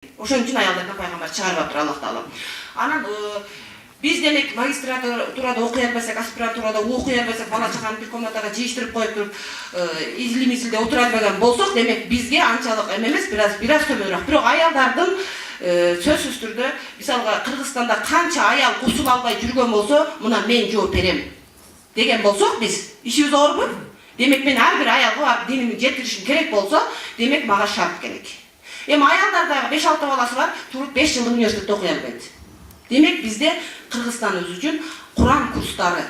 Ошон үчүн аялдардан пайгамбар чыгарып атыр Аллах Таала. Анан биз демек магистратурада окуй албасак, аспирантурада окуй албасак, бала чаганы бир комнатага жыйыштырып коюп туруп, изилде отура албаган болсок, демек бизге анчалык эмес, бираз төмөнүрөөк. Бирок аялдардын сөзсүз түрдө, мисалга Кыргызстанда канча аял кусул албай жүргөн болсо, мына мен жооп берем деген болсок, биз ишибиз оорбу? Демек мен ар бир аялга динимди жеткиришим керек болсо, демек мага шарт керек. Эми аялдардагы 5-6 баласы бар, туруп 5 жылдык университетте окуй албайт. Демек бизде Кыргызстан үчүн Куран курстары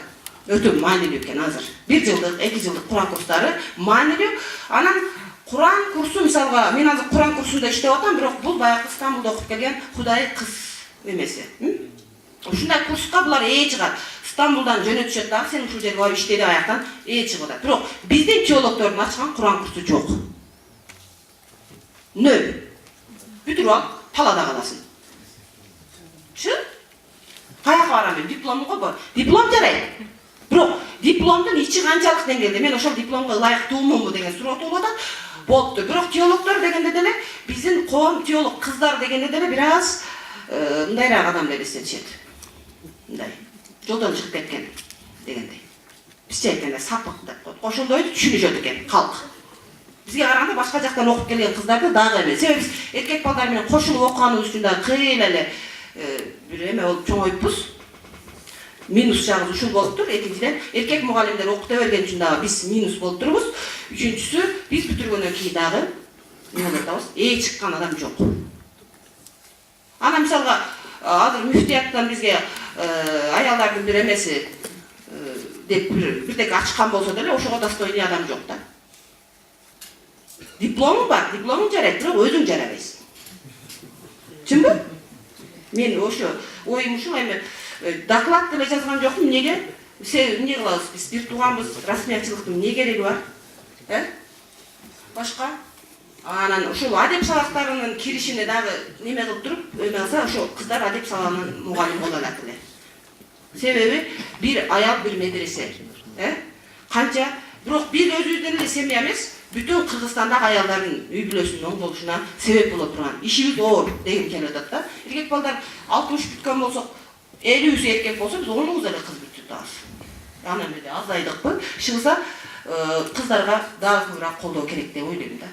өтө маанилүү экен азыр. 1 жылдык, 2 жылдык Куран курстары маанилүү. Анан Куран курсу, мисалга, мен азыр Куран курсунда иштеп атам, бирок бул баягы Стамбулда окуп келген Кудай кыз эмеси. Ушундай курска булар чыгат. Стамбулдан жөнөтүшөт дагы, сен ушул жерге барып иште деп аяктан чыгып атат. Бирок биздин теологдордун ачкан Куран курсу жок. Нөл. Бүтүрүп алып, талада каласың. Шы? Каяка барам мен? Дипломум го? Диплом жарайт. Бирок дипломдун ичи канчалык деңгээлде? Мен ошол дипломго ылайыктуумунбу деген суроо туулуп атат. Болупту. Бирок теологдор дегенде деле биздин коом теолог кыздар дегенде деле бираз мындайраак адам эле эстетишет. Мындай. Жолдон чыгып кеткен дегендей. Бизче айтканда сапык деп коет. Ошондойду түшүнүшөт экен халк. Бизге караганда башка жактан окуп келген кыздарды дагы эмес. Себеби биз эркек балдар менен кошулуп окуганыбыз үчүн дагы кыйла эле бир эме болуп чоңоюппуз. Минус жагыбыз ушул болуптур. Экинчиден, эркек мугалимдер окута берген үчүн дагы биз минус болуп турбуз. Үчүнчүсү, биз бүтүргөндөн кийин дагы эмне атабыз? Чыккан адам жок. Анан мисалга азыр мүфтияттан бизге аялдардын бир эмеси деп бирдеке ачкан болсо деле ошого достойный адам жок да. Дипломың бар, дипломың жарайт, бирок өзүң жарабайсың. Чынбы? Мен ошо оюм ушул, эми доклад деле жазган жокмун, эмнеге? Эмне кылабыз биз? Бир тууганбыз, расмиятчылыктын эмне кереги бар? Башка? Анан ушул адеп сабактарынын киришине дагы неме кылып туруп, эме кылса, ошо кыздар адеп сабагынын мугалим боло алат эле. Себеби бир аял бир медресе. Канча? Бирок биз өзүбүздөн эле семья эмес, бүтүн Кыргызстандагы аялдардын үй бүлөсүнүн оң болушуна себеп боло турган. Ишибиз оор дегим келип атат да. Эркек балдар 60 бүткөн болсок, 50 эркек болсо, биз 10 эле кыз бүтүп атабыз. Анан бизде азайдыкпы? Шыгса кыздарга дагы көбүрөөк колдоо керек деп ойлойм да.